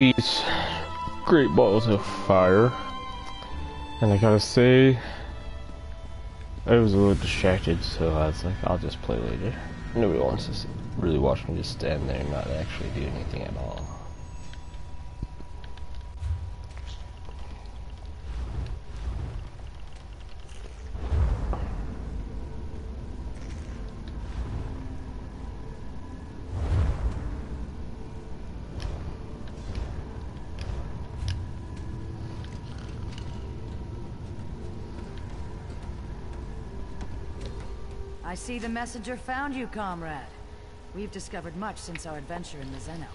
these great balls of fire, and I gotta say, I was a little distracted, so I was like, I'll just play later. Nobody wants to really watch me just stand there and not actually do anything at all. I see the messenger found you, comrade. We've discovered much since our adventure in the Xenot.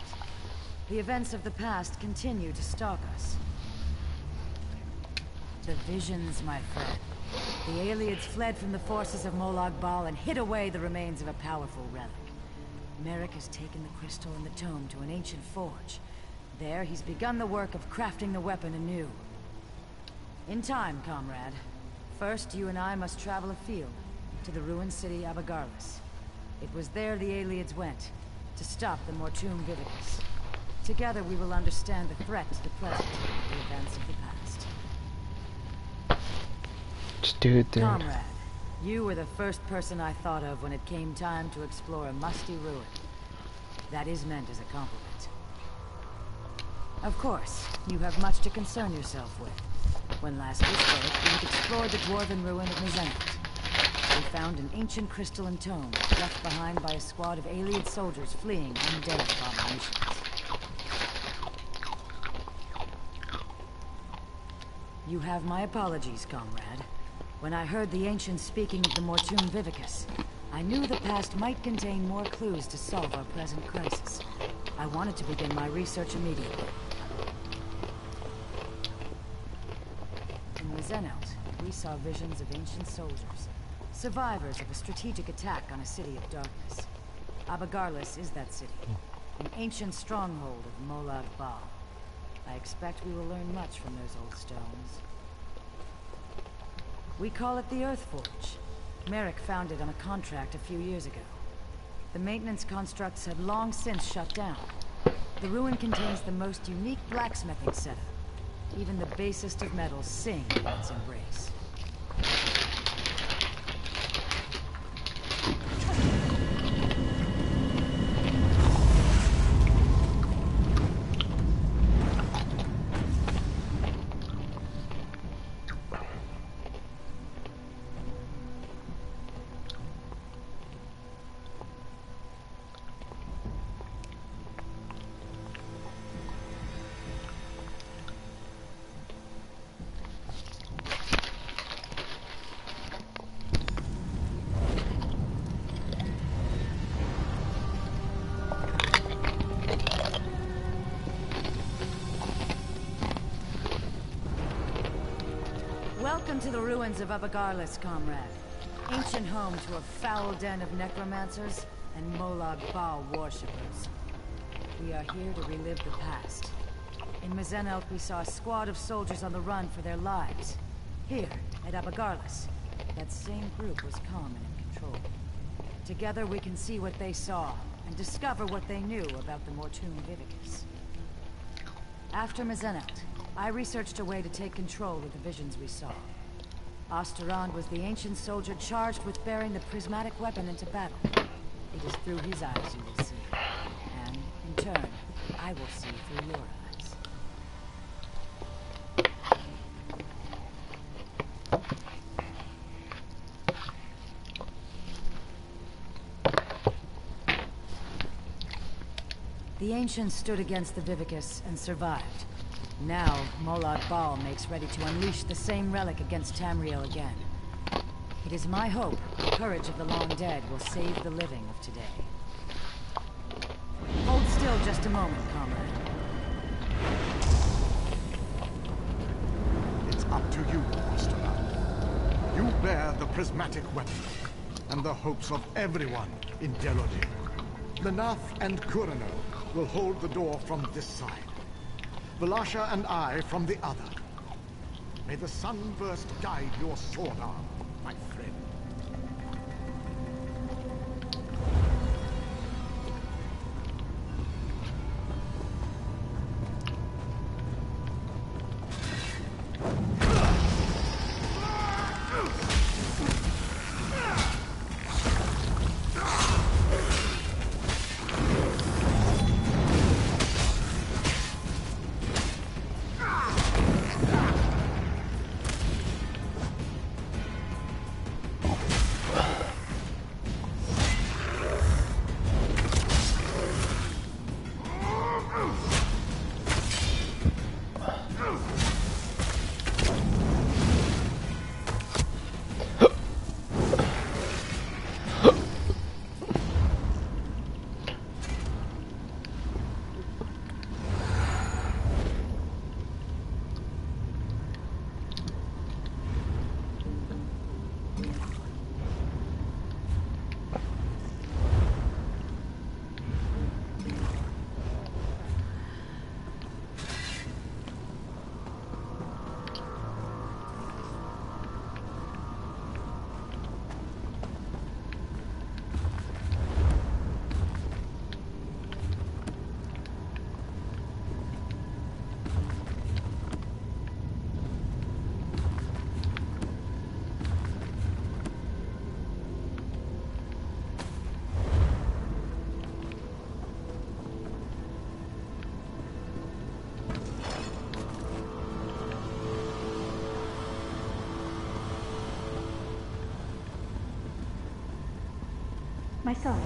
The events of the past continue to stalk us. The visions, my friend. The Ayleids fled from the forces of Molag Bal and hid away the remains of a powerful relic. Merrick has taken the crystal and the tome to an ancient forge. There, he's begun the work of crafting the weapon anew. In time, comrade. First, you and I must travel afield, to the ruined city Abagarlis. It was there the Ayleids went, to stop the Mortum Vivicus. Together we will understand the threat to the present, the events of the past. Just do it then. Comrade, you were the first person I thought of when it came time to explore a musty ruin. That is meant as a compliment. Of course, you have much to concern yourself with. When last we spoke, we had explored the dwarven ruin of Mirrowind. We found an ancient crystalline tome, left behind by a squad of Ayleid soldiers fleeing undead abominations. You have my apologies, comrade. When I heard the ancients speaking of the Mortum Vivicus, I knew the past might contain more clues to solve our present crisis. I wanted to begin my research immediately. In the Xenot, we saw visions of ancient soldiers. Survivors of a strategic attack on a city of darkness. Abagarlis is that city, an ancient stronghold of Molag Bal. I expect we will learn much from those old stones. We call it the Earth Forge. Merrick found it on a contract a few years ago. The maintenance constructs have long since shut down. The ruin contains the most unique blacksmithing setup. Even the basest of metals sing in its embrace. Welcome to the ruins of Abagarlis, comrade. Ancient home to a foul den of necromancers and Molag Bal worshippers. We are here to relive the past. In Mirrowind, we saw a squad of soldiers on the run for their lives. Here, at Abagarlis, that same group was calm and in control. Together we can see what they saw, and discover what they knew about the Mortum Vivicus. After Mirrowind, I researched a way to take control of the visions we saw. Osterand was the ancient soldier charged with bearing the prismatic weapon into battle. It is through his eyes you will see. And, in turn, I will see through your eyes. The ancients stood against the Vivicus and survived. Now, Molag Bal makes ready to unleash the same relic against Tamriel again. It is my hope the courage of the long dead will save the living of today. Hold still just a moment, comrade. It's up to you, Osterland. You bear the prismatic weapon, and the hopes of everyone in Derodin. Lenaf and Kurano will hold the door from this side. Valasha and I from the other. May the sunburst guide your sword arm, my friend. My son,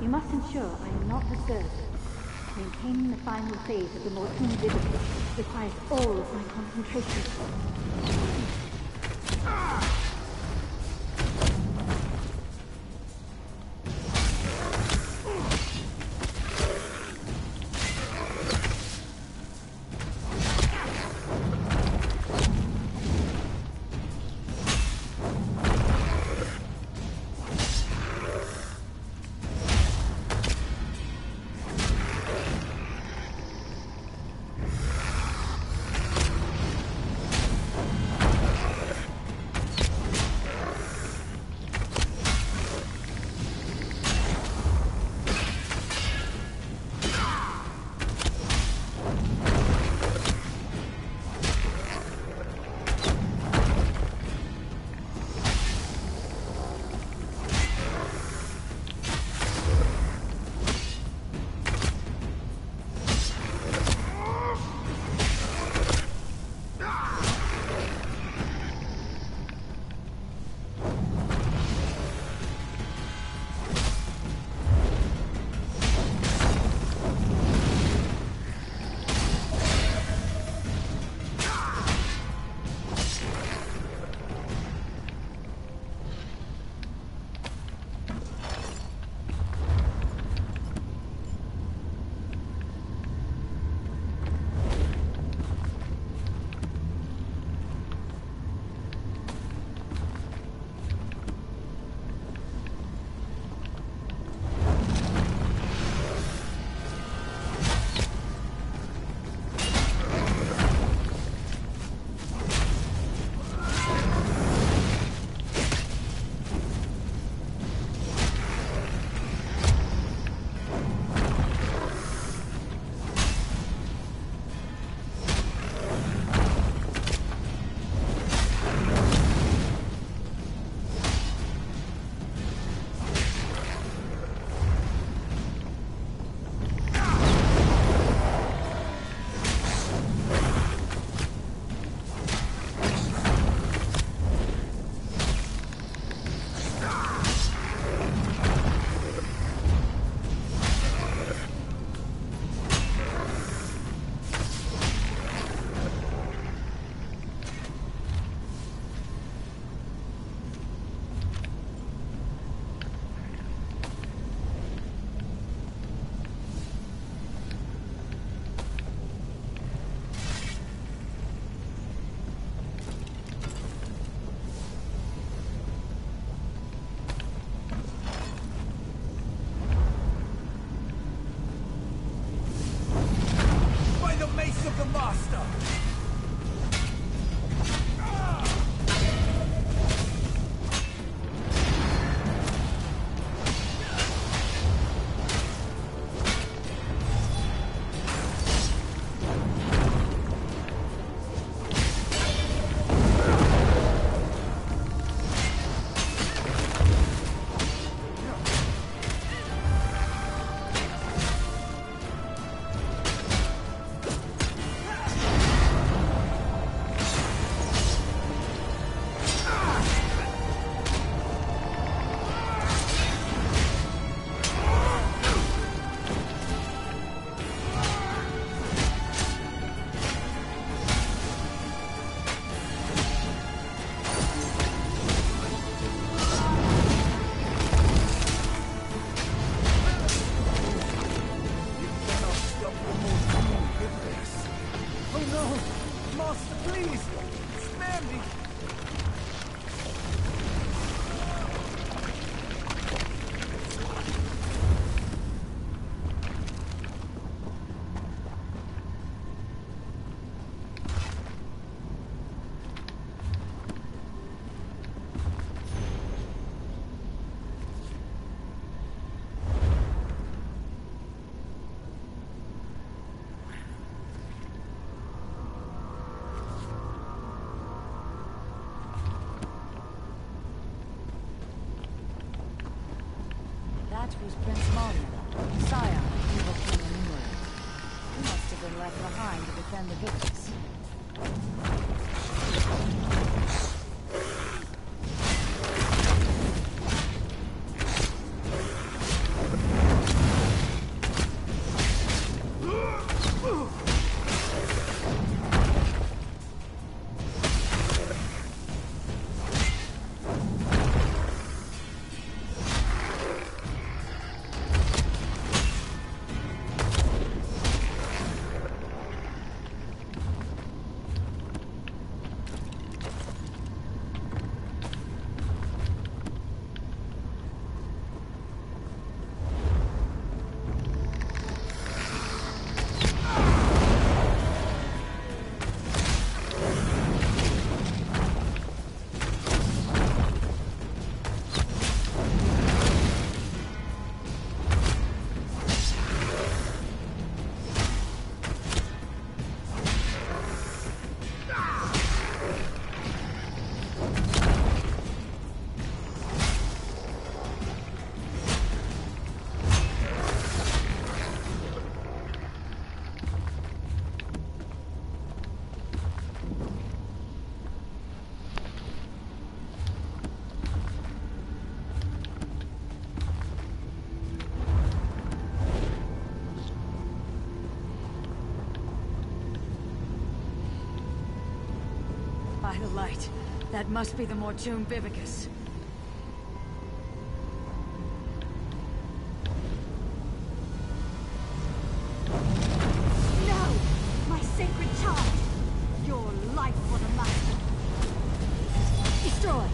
you must ensure I am not disturbed. Maintaining the final phase of the Platoon vividly requires all of my concentration. Was Prince Malnia, scion of evil King Mirrowind. He must have been left behind to defend the victors. By the light. That must be the Mortoon Vivicus. No! My sacred child! Your life for the master! Destroy!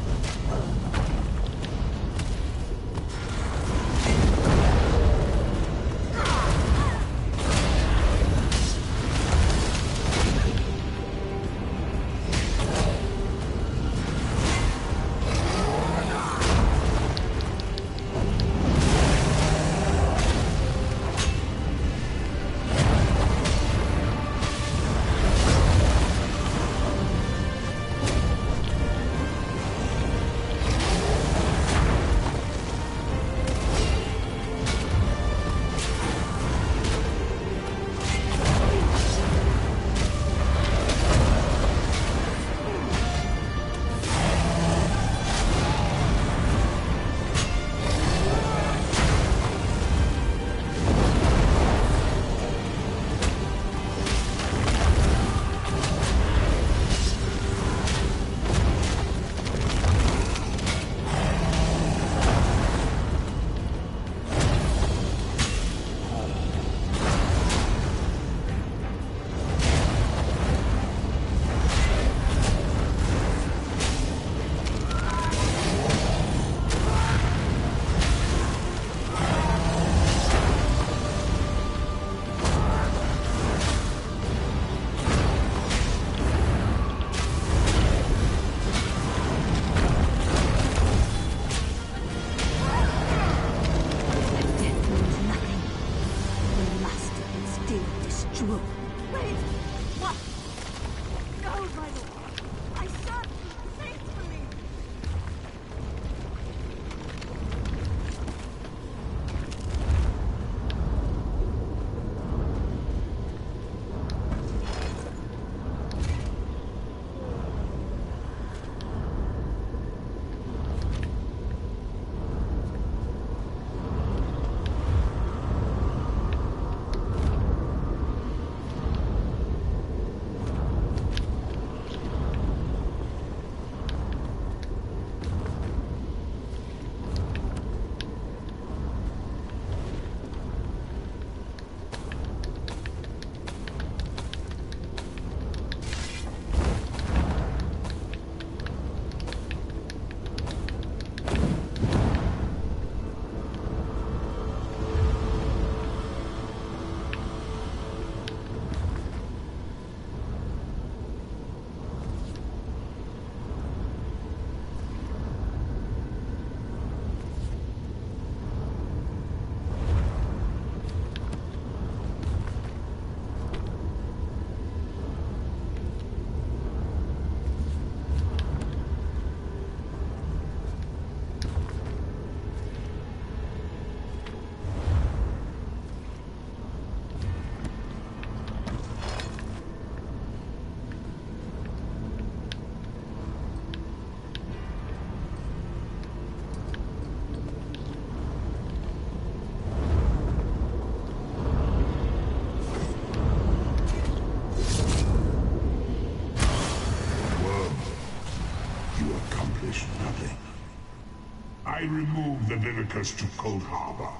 I remove the Vivicus to Cold Harbor.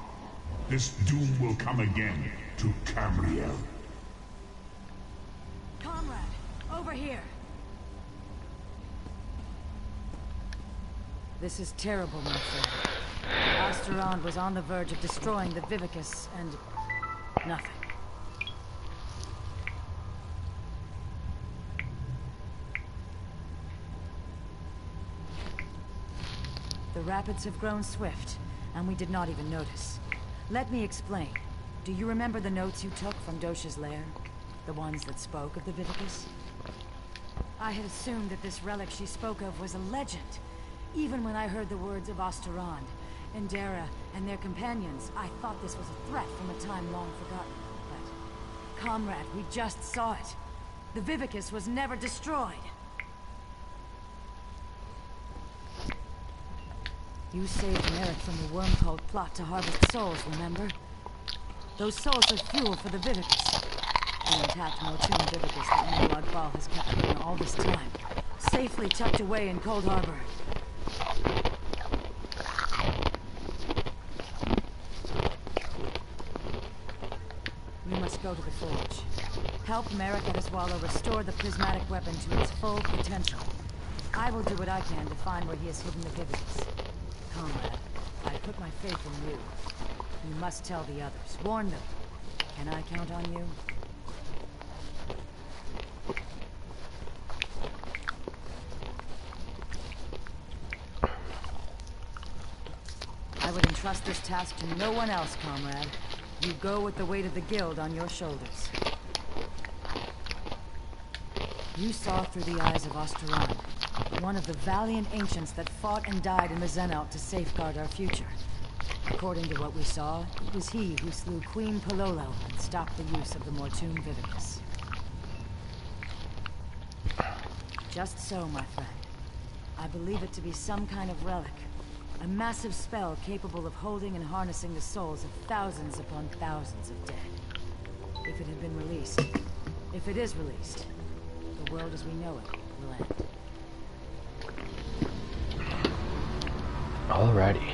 This doom will come again to Camriel. Comrade, over here. This is terrible, my friend. Asteron was on the verge of destroying the Vivicus, and nothing. The rapids have grown swift, and we did not even notice. Let me explain. Do you remember the notes you took from Dosha's lair? The ones that spoke of the Vivicus? I had assumed that this relic she spoke of was a legend. Even when I heard the words of Asteron, Endera, and their companions, I thought this was a threat from a time long forgotten. But, comrade, we just saw it. The Vivicus was never destroyed. You saved Merrick from the worm-called plot to harvest souls, remember? Those souls are fuel for the Vivicus. The intact Mortoon Vivicus that Molag Bal has kept hidden all this time. safely tucked away in Cold Harbor. We must go to the forge. Help Merrick Adeswallow restore the prismatic weapon to its full potential. I will do what I can to find where he has hidden the Vivitors. Comrade, I put my faith in you. You must tell the others. Warn them. Can I count on you? I would entrust this task to no one else, comrade. You go with the weight of the guild on your shoulders. You saw through the eyes of Osteron, one of the valiant ancients that fought and died in the Xenout to safeguard our future. According to what we saw, it was he who slew Queen Pololo and stopped the use of the Mortoon Vivicus. Just so, my friend. I believe it to be some kind of relic. A massive spell capable of holding and harnessing the souls of thousands upon thousands of dead. If it had been released, if it is released, the world as we know it will end. Alrighty.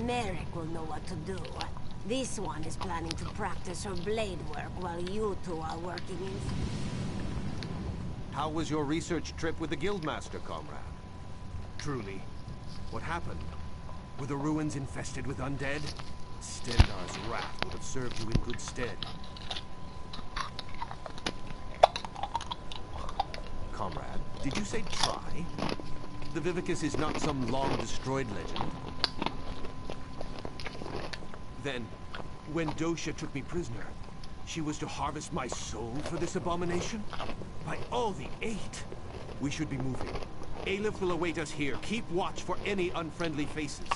Merrick will know what to do. This one is planning to practice her blade work while you two are working in... How was your research trip with the Guildmaster, comrade? Truly, what happened? Were the ruins infested with undead? Stendar's wrath would have served you in good stead. Comrade, did you say try? The Vivicus is not some long-destroyed legend. Then, when Dosha took me prisoner, she was to harvest my soul for this abomination? By all the eight! We should be moving. Aleph will await us here. Keep watch for any unfriendly faces.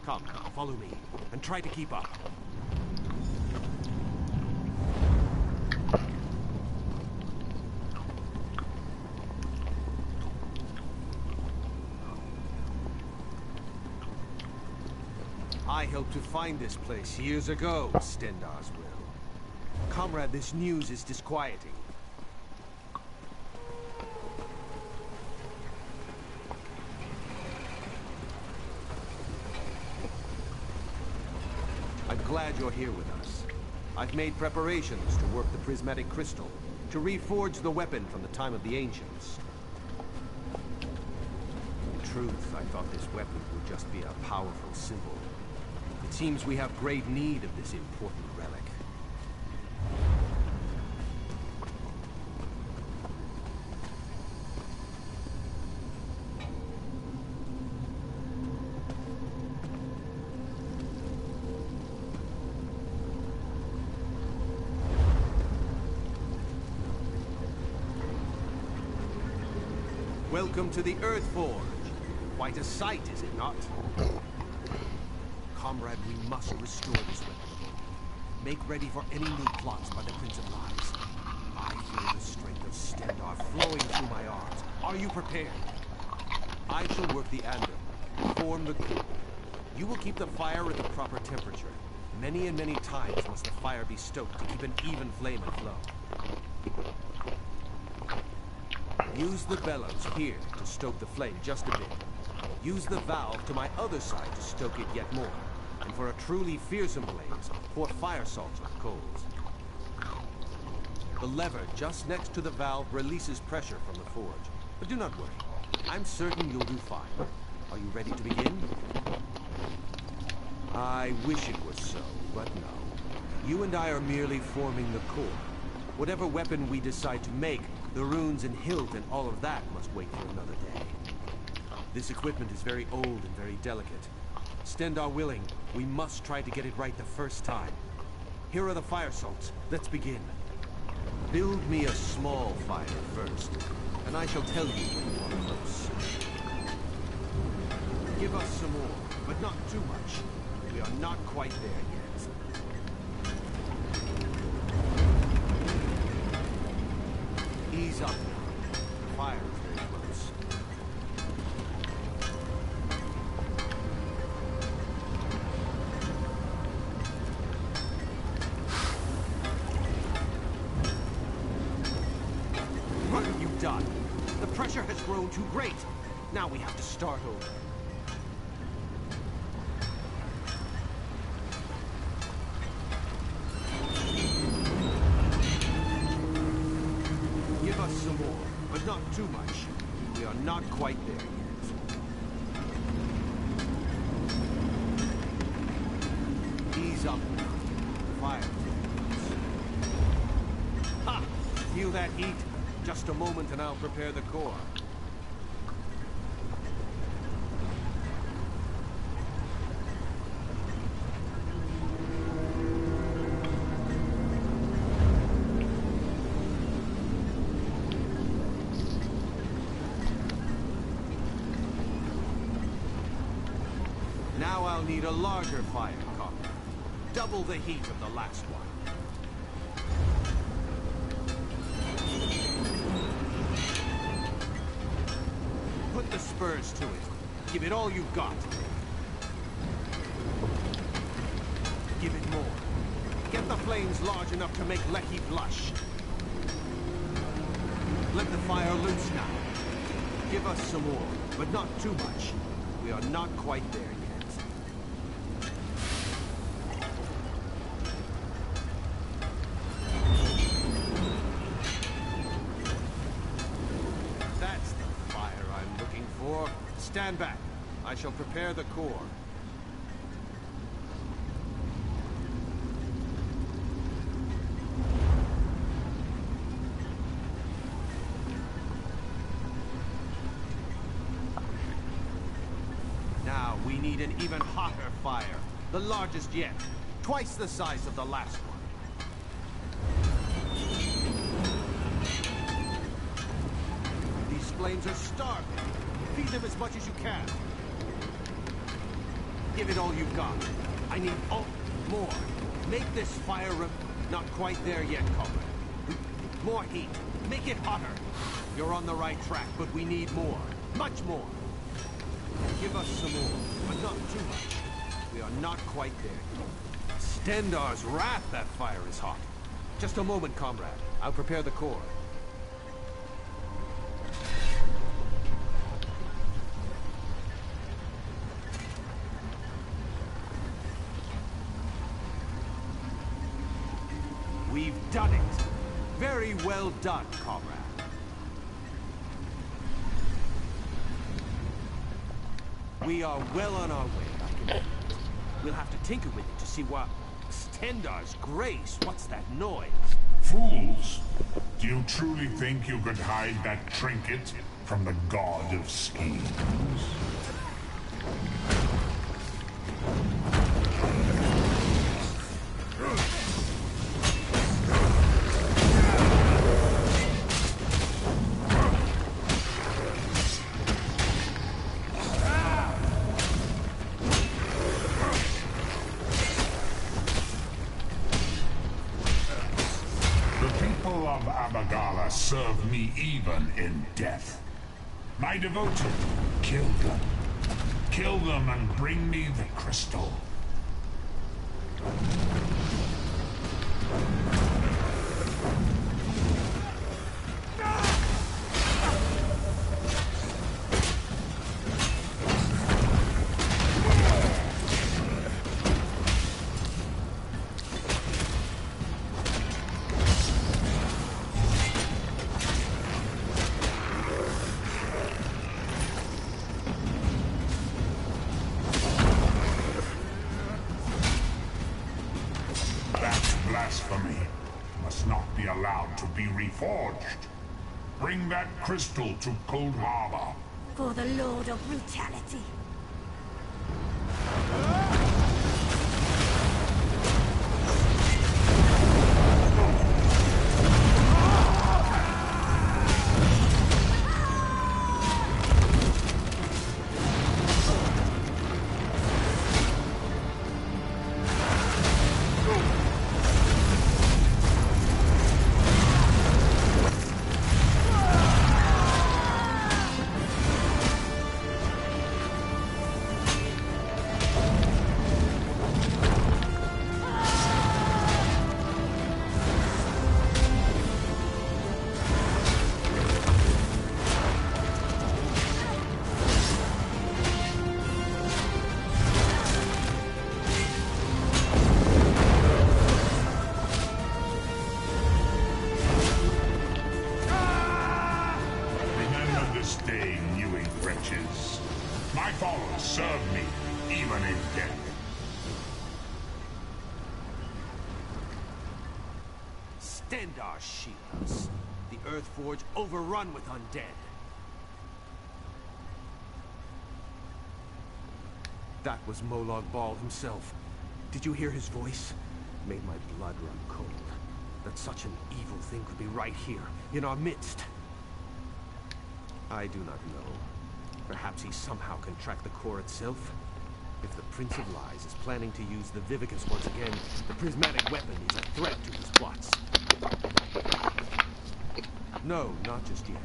Come, follow me, and try to keep up. I helped to find this place years ago, Stendar's will. Comrade, this news is disquieting. I'm glad you're here with us. I've made preparations to work the prismatic crystal, to reforge the weapon from the time of the ancients. In truth, I thought this weapon would just be a powerful symbol. It seems we have great need of this important relic. Welcome to the Earth Forge. Quite a sight, is it not? Comrade, we must restore this weapon. Make ready for any new plots by the Prince of Lies. I feel the strength of Stendar flowing through my arms. Are you prepared? I shall work the anvil, form the core. You will keep the fire at the proper temperature. Many and many times must the fire be stoked to keep an even flame and flow. Use the bellows here to stoke the flame just a bit. Use the valve to my other side to stoke it yet more. And for a truly fearsome blaze, pour fire salt on the coals. The lever just next to the valve releases pressure from the forge. But do not worry. I'm certain you'll do fine. Are you ready to begin? I wish it was so, but no. You and I are merely forming the core. Whatever weapon we decide to make, the runes and hilt and all of that must wait for another day. This equipment is very old and very delicate. Stendar willing, we must try to get it right the first time. Here are the fire salts. Let's begin. Build me a small fire first, and I shall tell you when you are close. Give us some more, but not too much. We are not quite there yet. Ease up now. The fire is very close. What have you done? The pressure has grown too great. Now we have to start over. Give us some more, but not too much. We are not quite there yet. Ease up now. Fire. Ha! Feel that heat? Just a moment and I'll prepare the core. Now I'll need a larger fire copper. Double the heat of the last one. Put the spurs to it. Give it all you've got. Give it more. Get the flames large enough to make Lecky blush. Let the fire loose now. Give us some more, but not too much. We are not quite there yet. That's the fire I'm looking for. Stand back. I shall prepare the core. Now we need an even hotter fire. The largest yet. Twice the size of the last one. These flames are starving. Feed them as much as you can. Give it all you've got. I need more. Make this fire not quite there yet, comrade. More heat. Make it hotter. You're on the right track, but we need more. Much more. Give us some more, but not too much. We are not quite there. Stendar's wrath, that fire is hot. Just a moment, comrade. I'll prepare the core. We've done it. Very well done, comrade. We are well on our way. We'll have to tinker with it to see what... Stendar's grace, what's that noise? Fools! Do you truly think you could hide that trinket from the god of schemes? Serve me even in death. My devoted, kill them. Kill them and bring me the crystal. Blasphemy. not be allowed to be reforged. Bring that crystal to Cold Harbor. For the Lord of Brutality. Stendar shields. The Earthforge overrun with undead. That was Molag Bal himself. Did you hear his voice? Made my blood run cold. That such an evil thing could be right here, in our midst. I do not know. Perhaps he somehow can track the core itself? If the Prince of Lies is planning to use the Vivicus once again, the prismatic weapon is a threat to his plots. No, not just yet.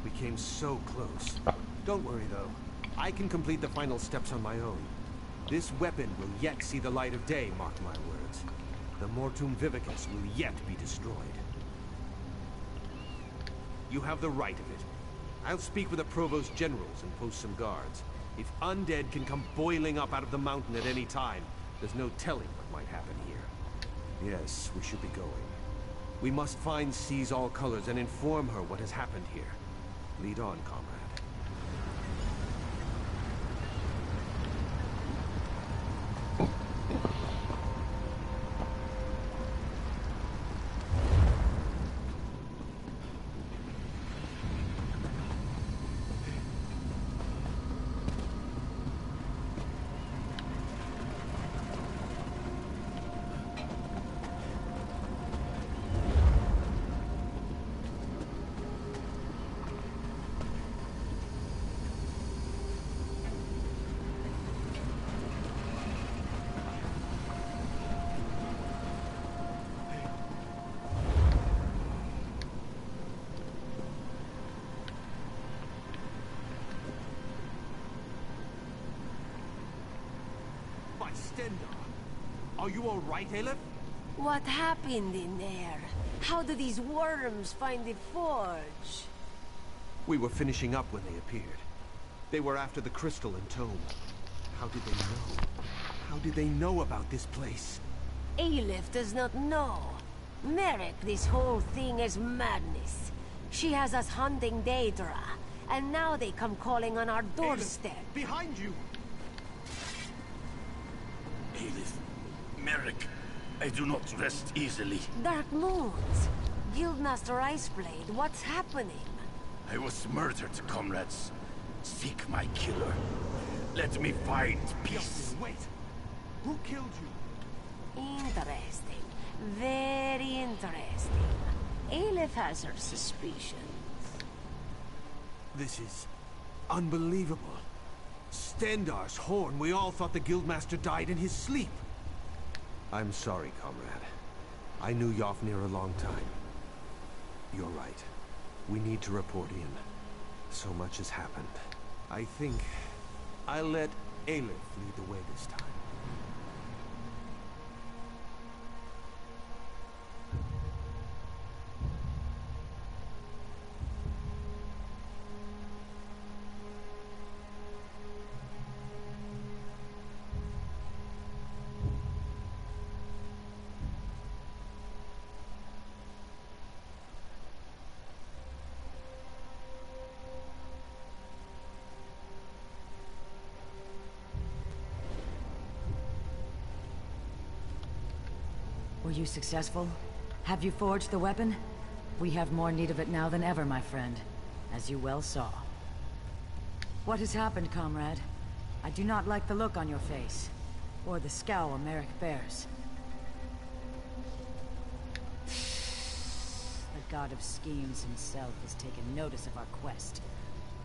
We came so close. Don't worry, though. I can complete the final steps on my own. This weapon will yet see the light of day, mark my words. The Mortum Vivicus will yet be destroyed. You have the right of it. I'll speak with the Provost Generals and post some guards. If undead can come boiling up out of the mountain at any time, there's no telling what might happen here. Yes, we should be going. We must find Seize All Colors and inform her what has happened here. Lead on, comrade. Are you all right, Aleph? What happened in there? How did these worms find the forge? We were finishing up when they appeared. They were after the crystal and tome. How did they know? How did they know about this place? Aleph does not know. Merrick, this whole thing is madness. She has us hunting Daedra, and now they come calling on our doorstep. Aleph, behind you! Aleph, Merrick, I do not rest easily. Dark Moons, Guildmaster Iceblade, what's happening? I was murdered, comrades. Seek my killer. Let me find peace. Wait! Who killed you? Interesting. Very interesting. Aleph has her suspicions. This is unbelievable. Stendar's horn. We all thought the Guildmaster died in his sleep. I'm sorry, comrade. I knew Yofnir a long time. You're right. We need to report in. So much has happened. I think I'll let Aleph lead the way this time. Were you successful? Have you forged the weapon? We have more need of it now than ever, my friend, as you well saw. What has happened, comrade? I do not like the look on your face, or the scowl Merrick bears. The god of schemes himself has taken notice of our quest.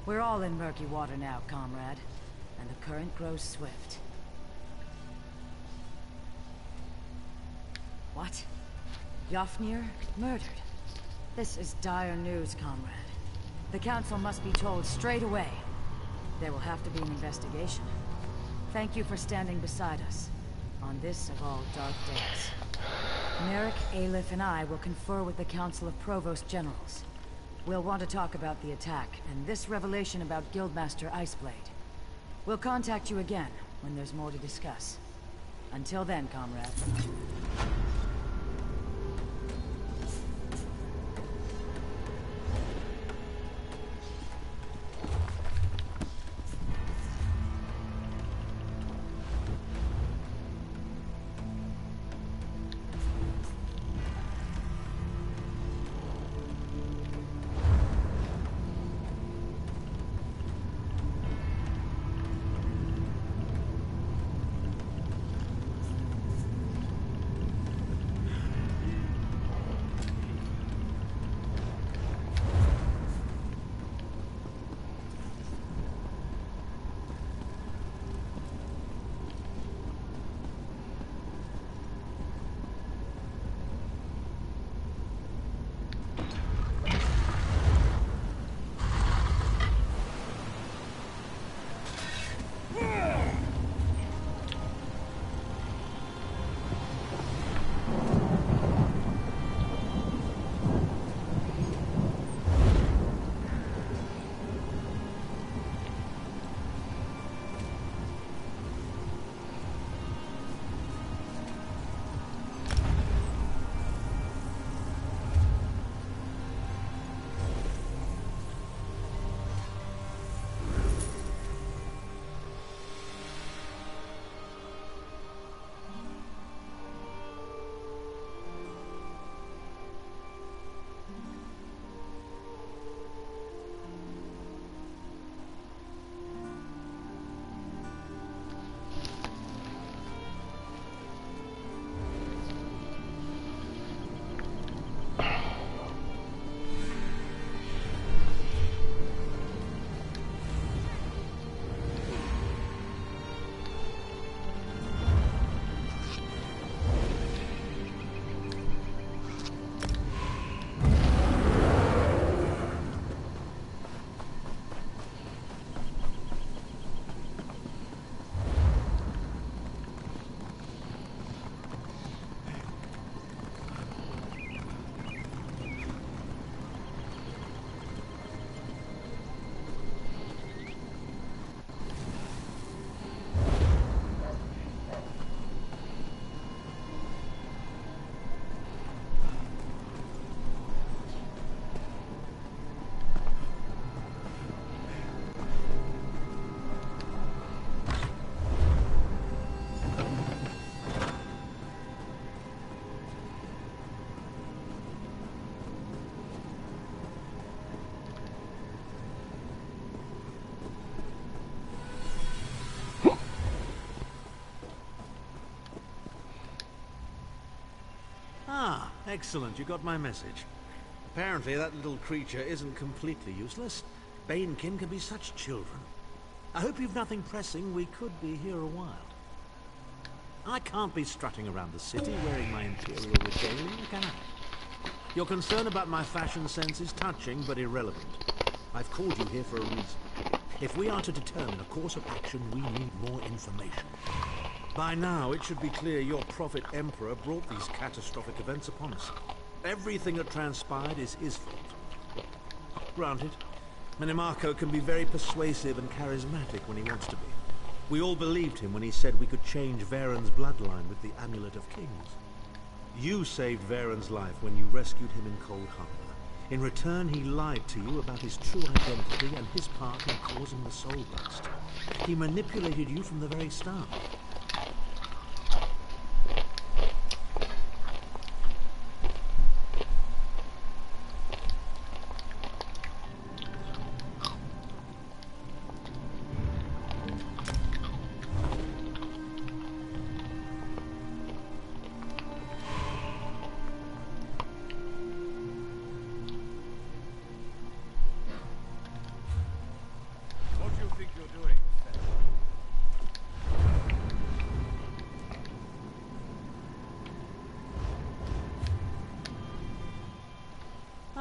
We're all in murky water now, comrade, and the current grows swift. What? Yofnir murdered? This is dire news, comrade. The council must be told straight away. There will have to be an investigation. Thank you for standing beside us on this of all dark days. Merrick, Aleph, and I will confer with the Council of Provost Generals. We'll want to talk about the attack and this revelation about Guildmaster Iceblade. We'll contact you again when there's more to discuss. Until then, comrade. Ah, excellent. You got my message. Apparently that little creature isn't completely useless. Banekin can be such children. I hope you've nothing pressing. We could be here a while. I can't be strutting around the city wearing my imperial regalia, can I? Your concern about my fashion sense is touching but irrelevant. I've called you here for a reason. If we are to determine a course of action, we need more information. By now, it should be clear your prophet Emperor brought these catastrophic events upon us. Everything that transpired is his fault. Granted, Minimarco can be very persuasive and charismatic when he wants to be. We all believed him when he said we could change Varen's bloodline with the Amulet of Kings. You saved Varen's life when you rescued him in Cold Harbor. In return, he lied to you about his true identity and his part in causing the Soul Burst. He manipulated you from the very start.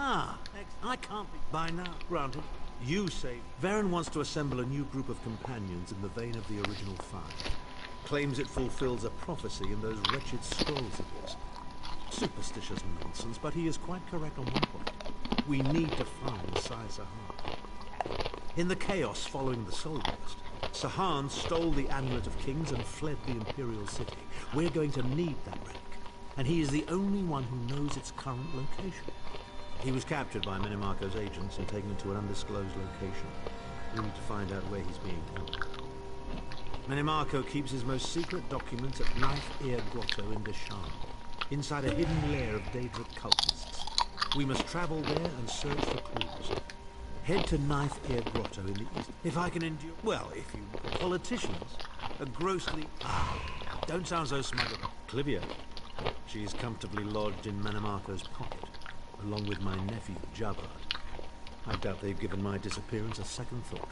Ah, I can't be by now. Granted. You say Varen wants to assemble a new group of companions in the vein of the original five. Claims it fulfills a prophecy in those wretched scrolls of his. Superstitious nonsense, but he is quite correct on one point. We need to find Sai Sahan. In the chaos following the Soul Burst, Sahan stole the Amulet of Kings and fled the Imperial City. We're going to need that relic, and he is the only one who knows its current location. He was captured by Minimarco's agents and taken to an undisclosed location. We need to find out where he's being held. Minimarco keeps his most secret documents at Knife Ear Grotto in Desham, inside a hidden lair of Daedric cultists. We must travel there and search for clues. Head to Knife Ear Grotto in the east. If I can endure... Well, if you... Politicians are grossly... don't sound so smug about Clivia. She is comfortably lodged in Minimarco's pocket, along with my nephew, Jabbar. I doubt they've given my disappearance a second thought.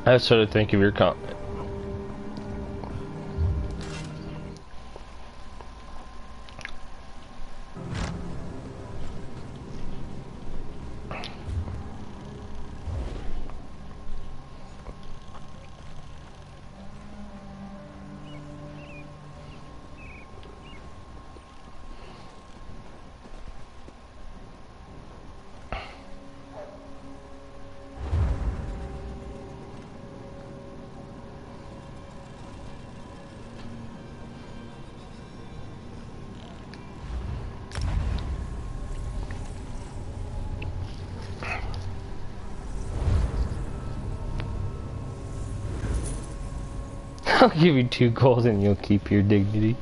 I just started to think of your comment. I'll give you 2 gold and you'll keep your dignity.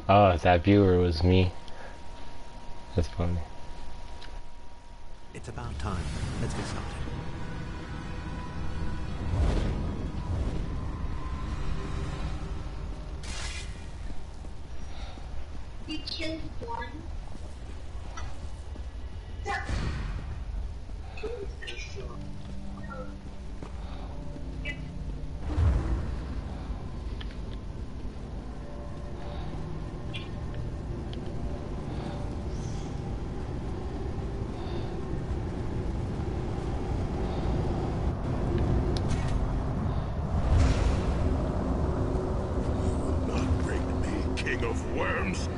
Oh, that viewer was me. That's funny. It's about time. Let's get started.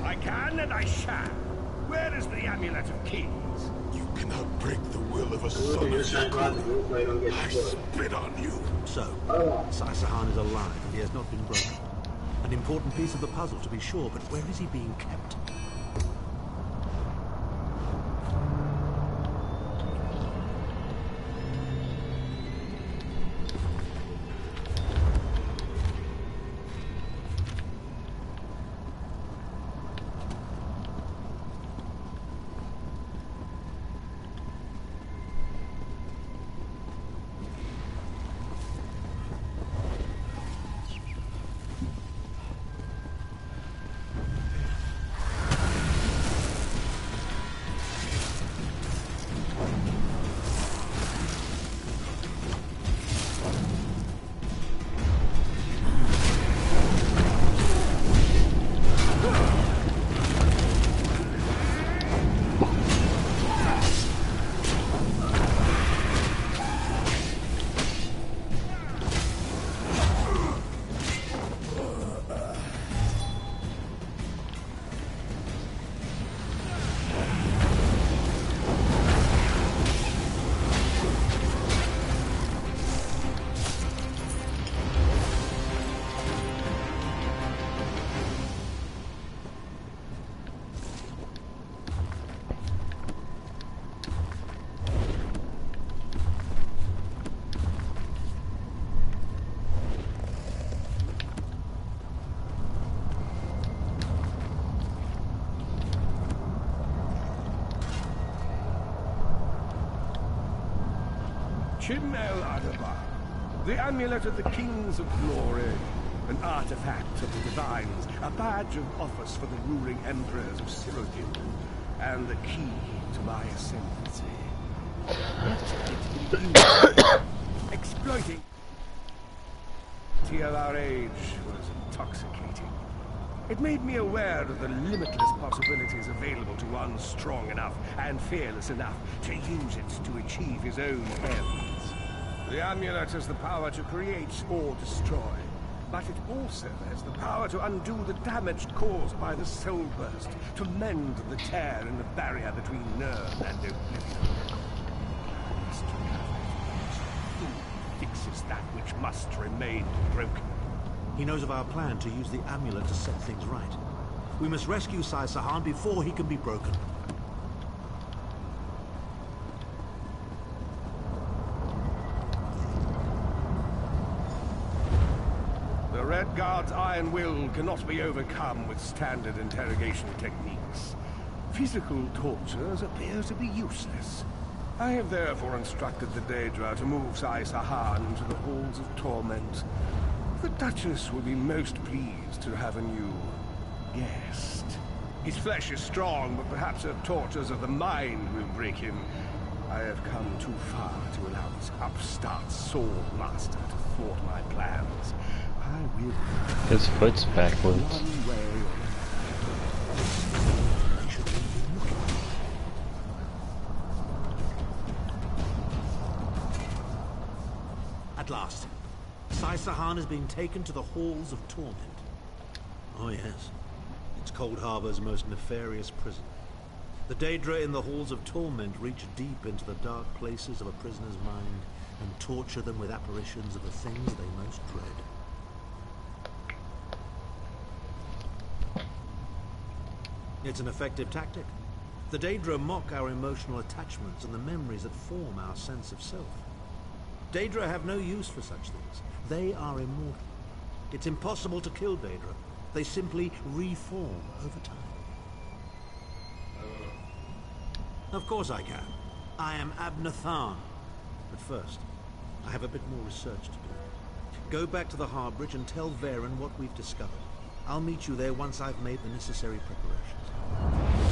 I can and I shall. Where is the amulet of kings? You cannot break the will of a son of Yakubu. I spit on you. So, Sai-Sahan is alive and he has not been broken. An important piece of the puzzle to be sure, but where is he being kept? Chim-el-Adaba, the amulet of the kings of glory, an artifact of the divines, a badge of office for the ruling emperors of Cyrodiil, and the key to my ascendancy. Exploiting of our age was intoxicating. It made me aware of the limitless possibilities available to one strong enough and fearless enough to use it to achieve his own ends. The amulet has the power to create or destroy, but it also has the power to undo the damage caused by the soul burst, to mend the tear in the barrier between nerve and oblivion. Who fixes that which must remain broken? He knows of our plan to use the amulet to set things right. We must rescue Sai-Sahan before he can be broken. The Red Guard's iron will cannot be overcome with standard interrogation techniques. Physical tortures appear to be useless. I have therefore instructed the Daedra to move Sai-Sahan into the halls of torment. The Duchess will be most pleased to have a new guest. His flesh is strong, but perhaps her tortures of the mind will break him. I have come too far to allow this upstart sword master to thwart my plans. I will... His foot's backwards. One way or another. At last, Sai-Sahan is being taken to the Halls of Torment. Oh yes, it's Cold Harbor's most nefarious prison. The Daedra in the Halls of Torment reach deep into the dark places of a prisoner's mind and torture them with apparitions of the things they most dread. It's an effective tactic. The Daedra mock our emotional attachments and the memories that form our sense of self. Daedra have no use for such things. They are immortal. It's impossible to kill Daedra, They simply reform over time. Of course I can. I am Abnathan. But first, I have a bit more research to do. Go back to the Harbridge and tell Varen what we've discovered. I'll meet you there once I've made the necessary preparations.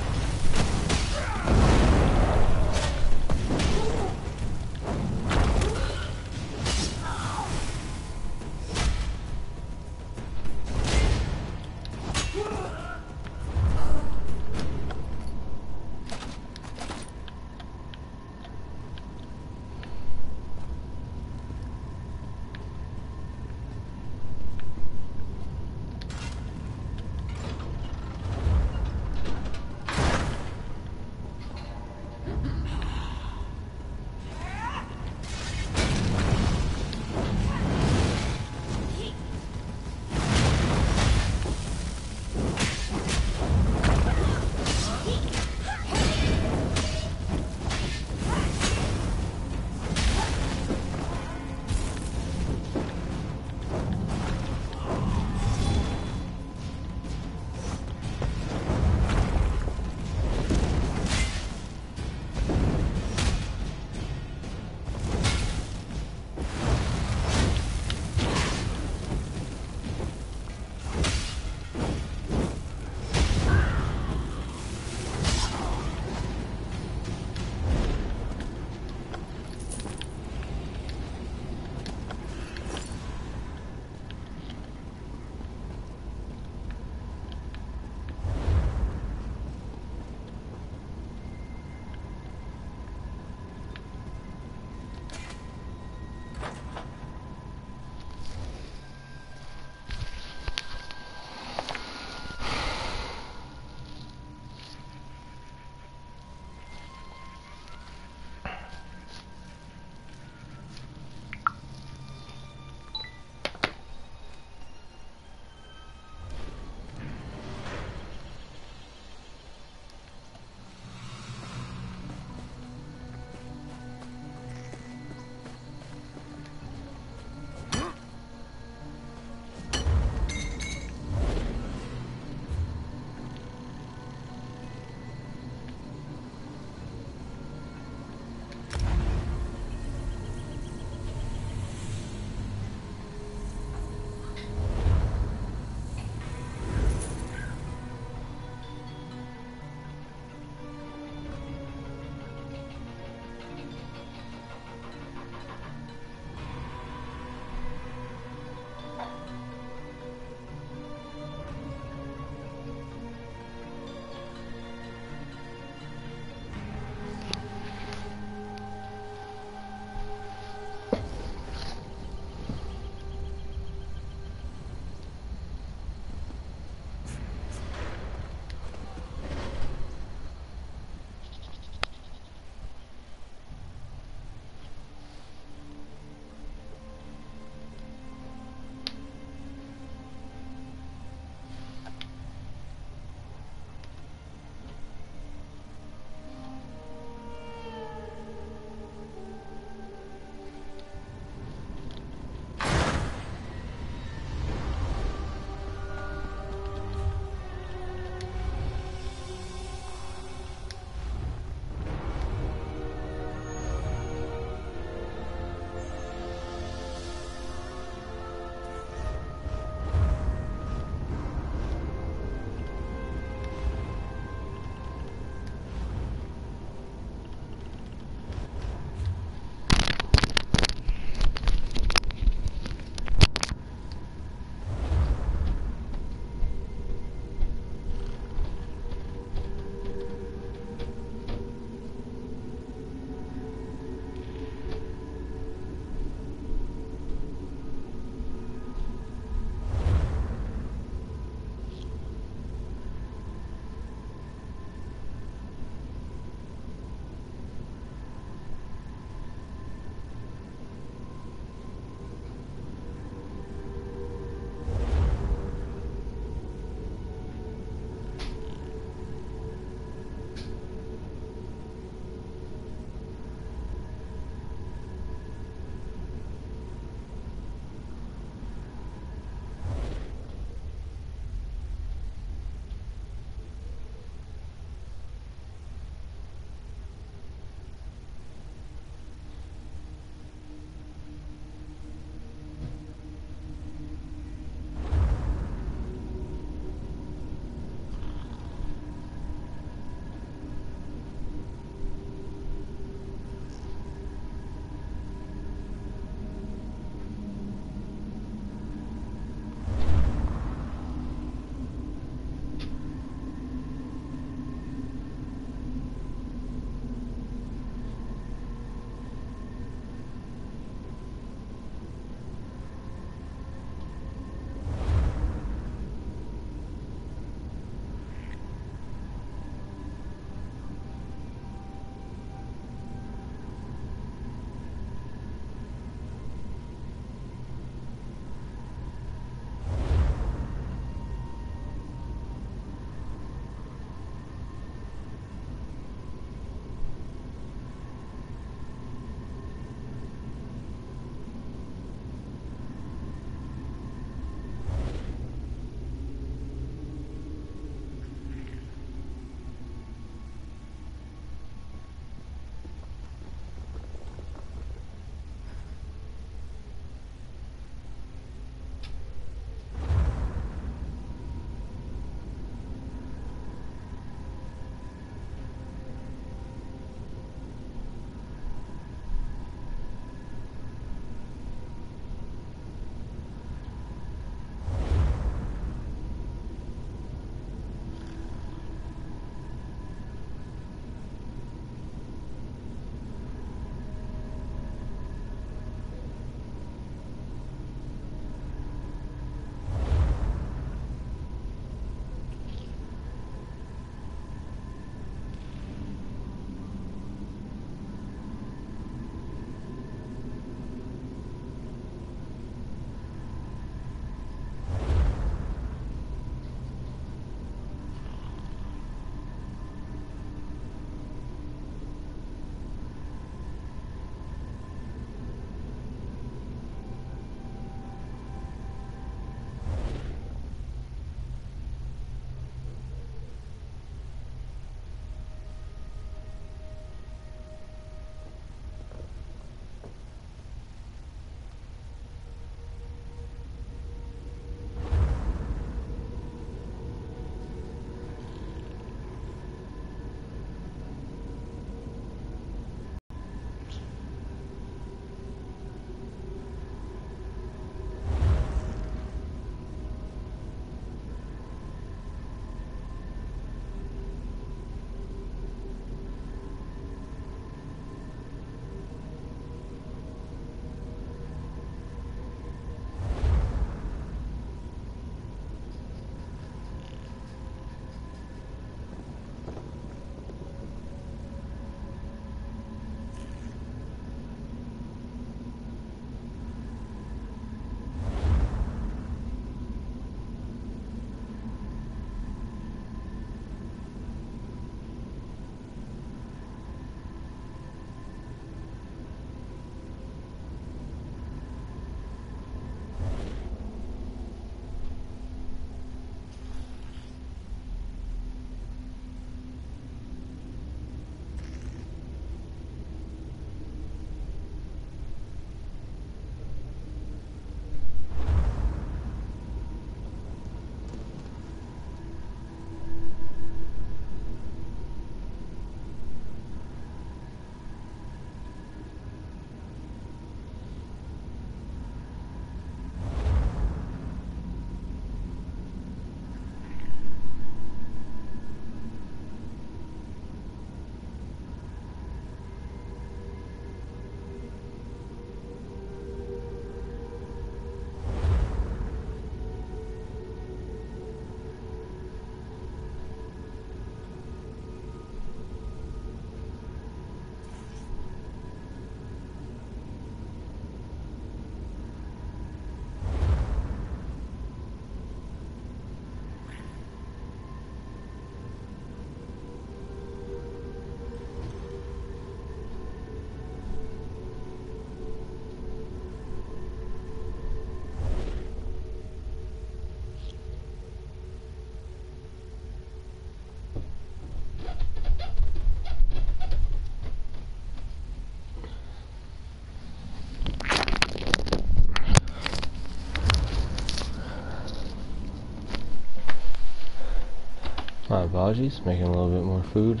My apologies, making a little bit more food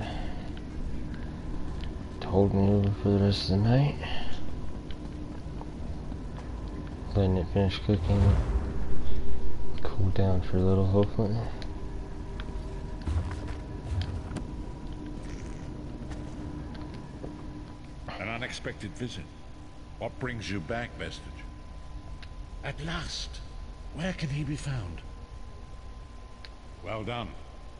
to hold me over for the rest of the night. Letting it finish cooking, cool down for a little hopefully. An unexpected visit. What brings you back, Vestige? At last. Where can he be found? Well done.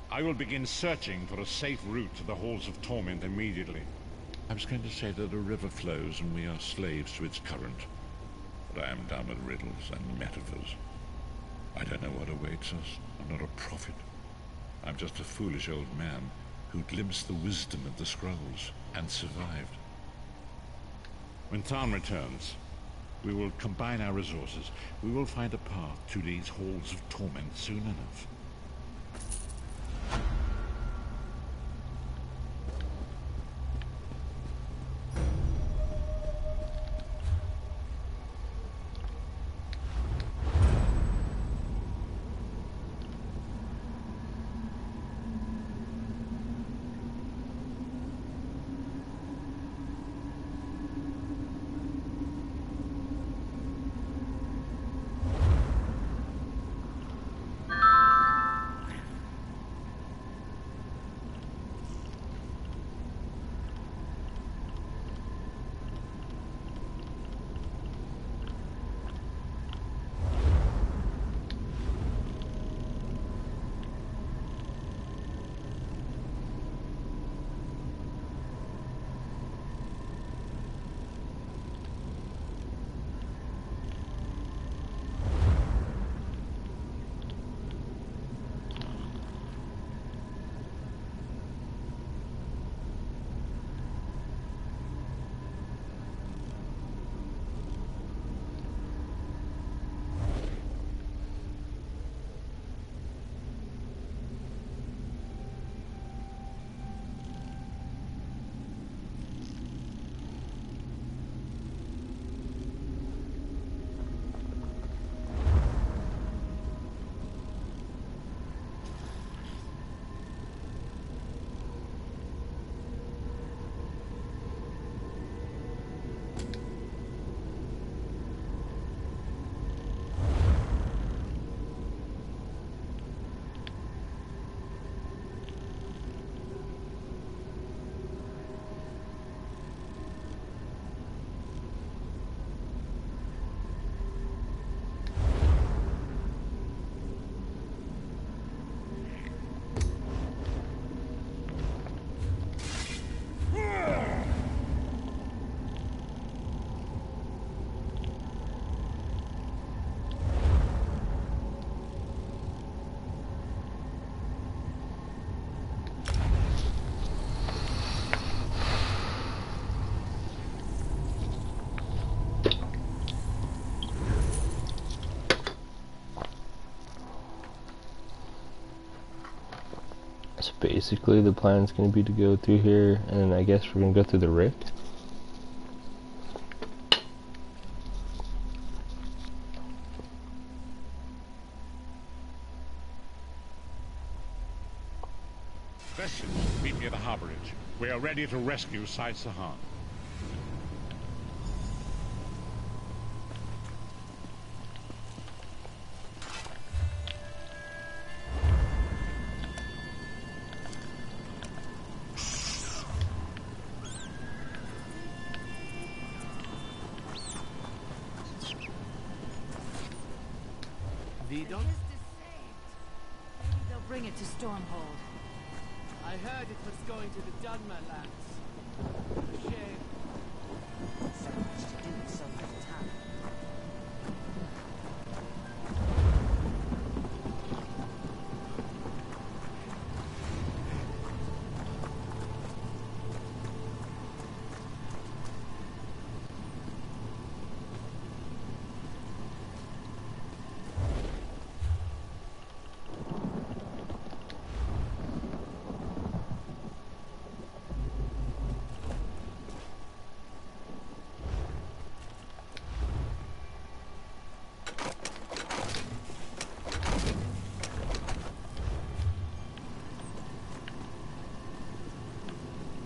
I will begin searching for a safe route to the Halls of Torment immediately. I was going to say that a river flows and we are slaves to its current. But I am done with riddles and metaphors. I don't know what awaits us. I'm not a prophet. I'm just a foolish old man who glimpsed the wisdom of the scrolls and survived. When Tarn returns, we will combine our resources. We will find a path to these Halls of Torment soon enough. So basically the plan's going to be to go through here, and then I guess we're going to go through the rift. Vestige, meet me at the harborage. We are ready to rescue Side Sahan. Maybe they'll bring it to Stormhold. I heard it was going to the Dunmer lands. Shame. So much to do in so little time.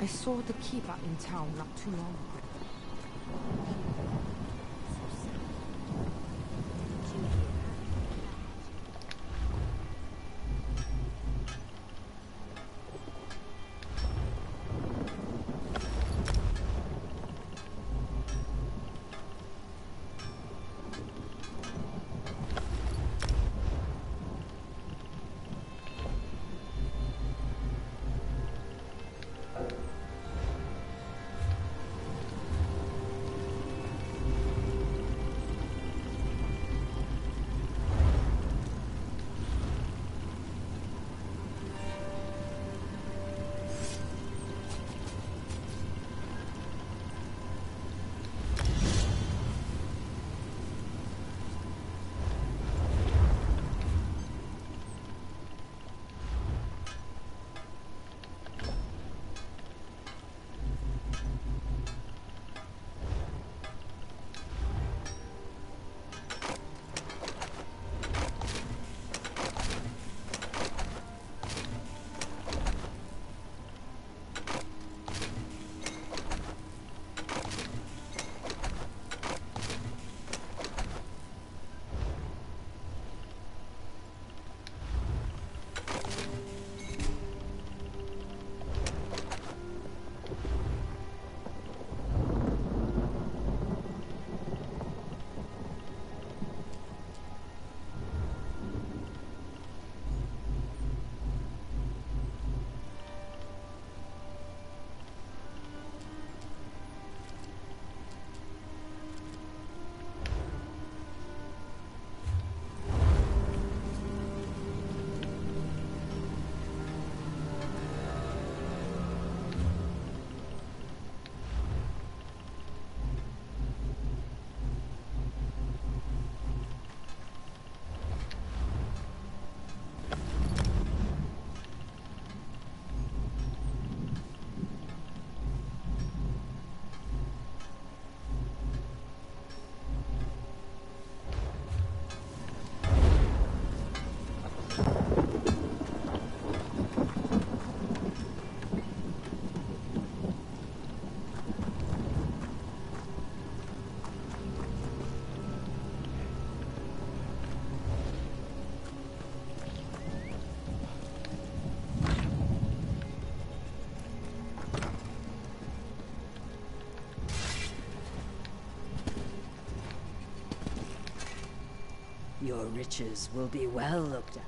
I saw the keeper in town not too long ago. Your riches will be well looked at.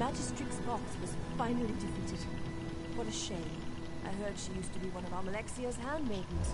Magistrix Vox was finally defeated. What a shame. I heard she used to be one of Amalexia's handmaidens.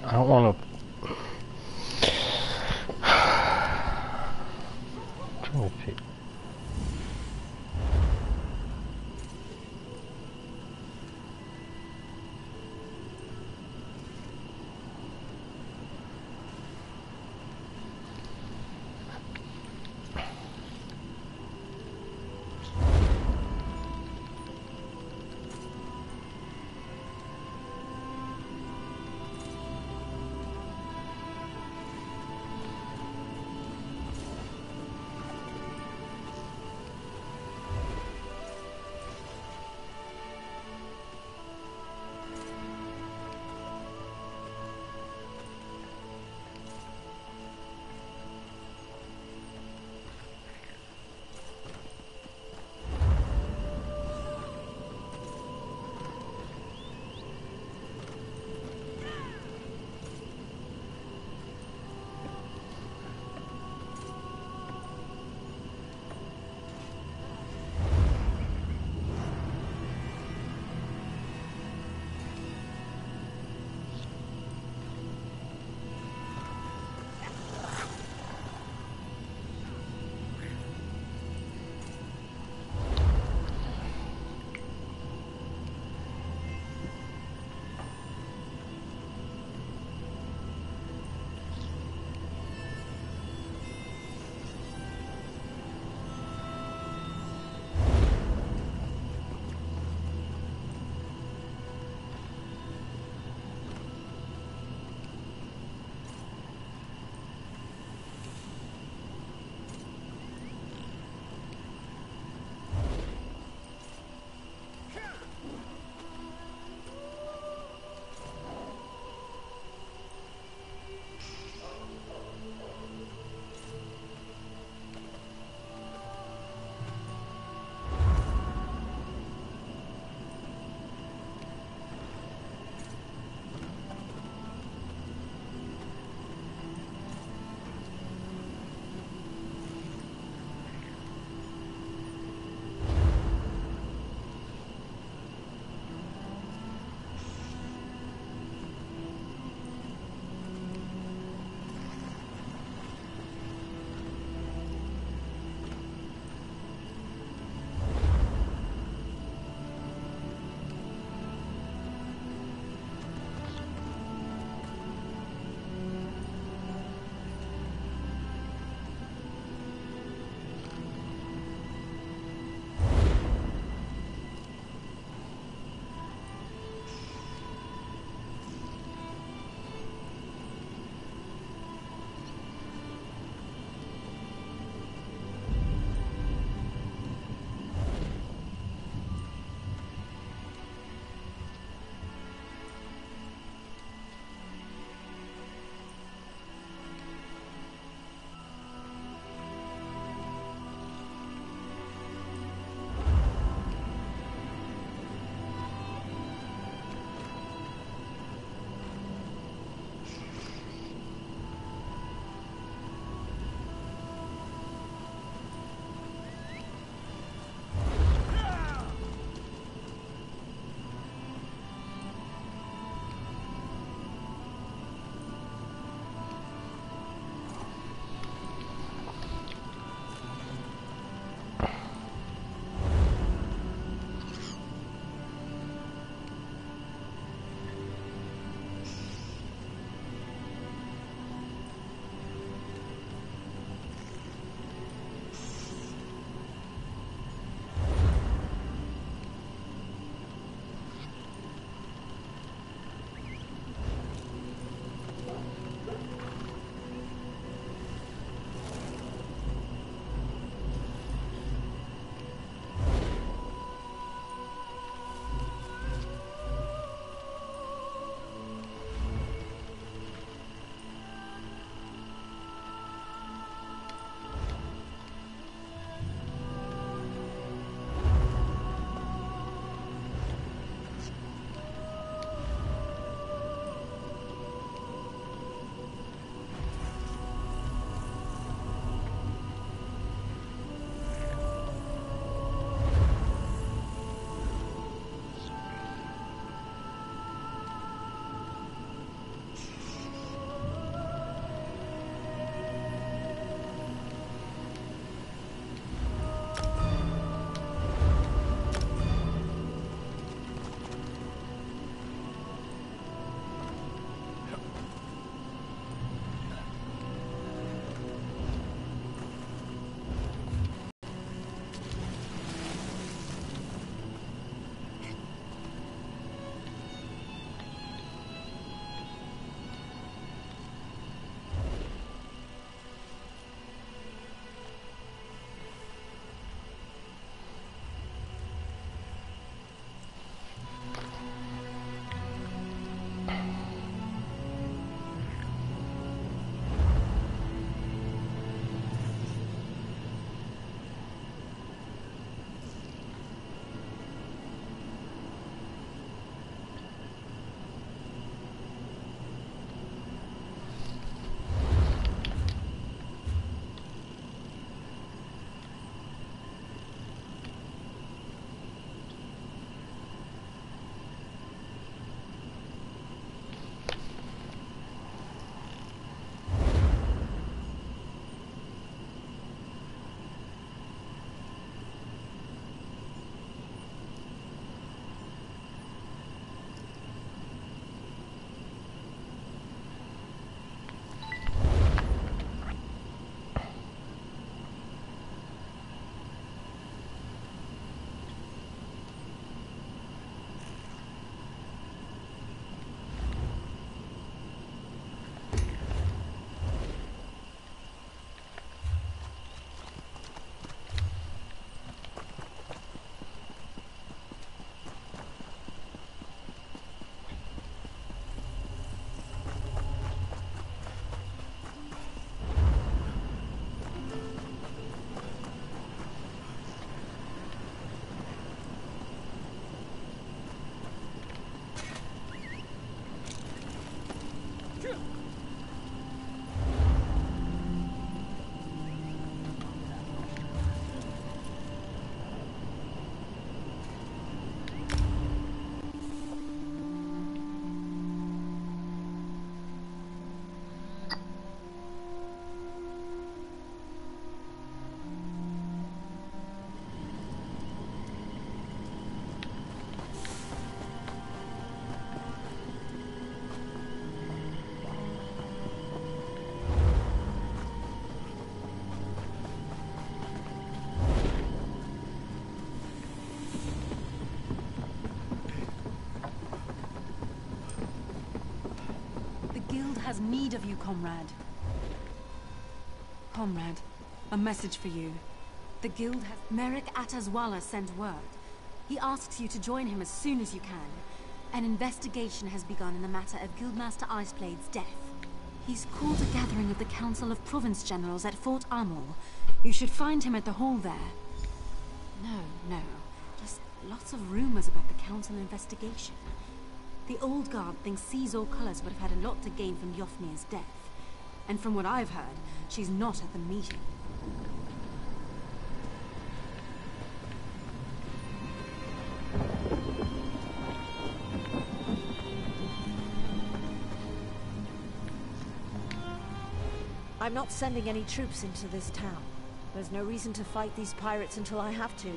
I don't want to. Trying to pick. has need of you, comrade. Comrade, a message for you. The guild has... Merrick Atazwala sent word. He asks you to join him as soon as you can. An investigation has begun in the matter of Guildmaster Iceblade's death. He's called a gathering of the Council of Province Generals at Fort Amul. You should find him at the hall there. No. Just lots of rumors about the council investigation. The old guard thinks Caesar Colors would have had a lot to gain from Yofnir's death. And from what I've heard, she's not at the meeting. I'm not sending any troops into this town. There's no reason to fight these pirates until I have to.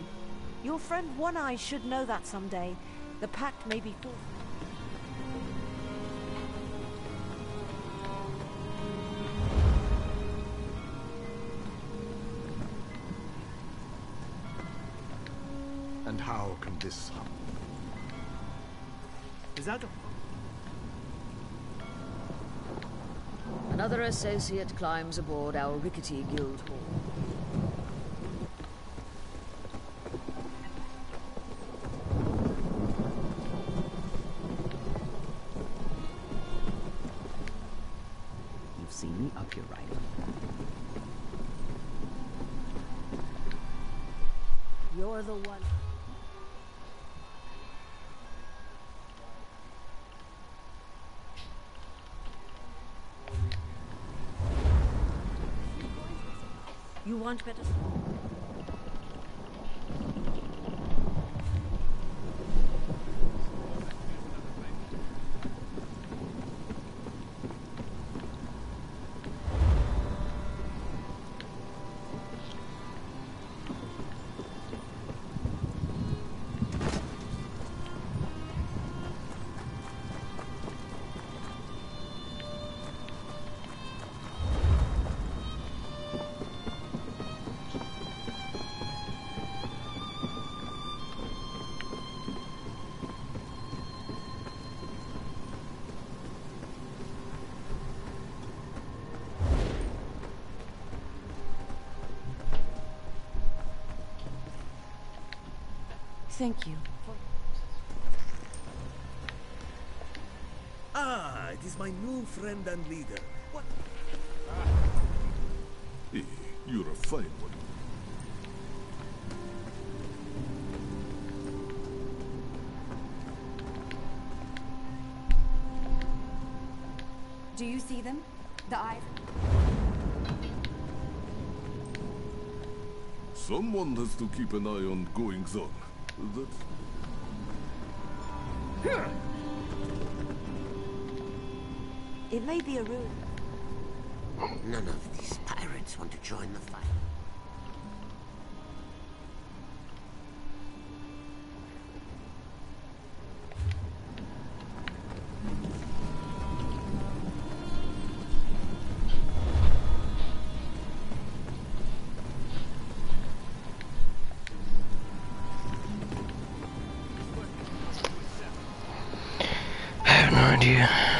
Your friend One Eye should know that someday. The pact may be full. And how can this happen? Is that Another associate climbs aboard our rickety guild hall. You've seen me up here riding. You're the one. You want better? Thank you. Ah, it is my new friend and leader. What? Hey, you're a fine one. Do you see them? The eyes... Someone has to keep an eye on goings-on. It may be a ruin. None of these pirates want to join the fight. Idea.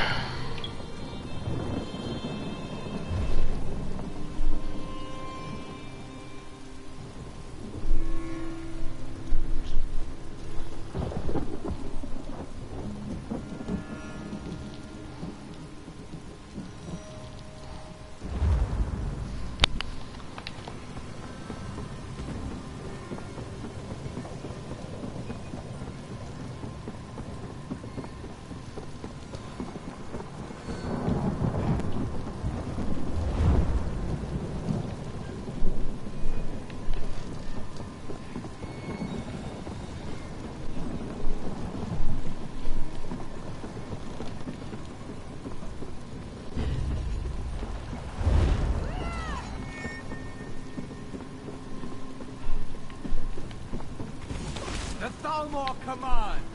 the Thalmor commands?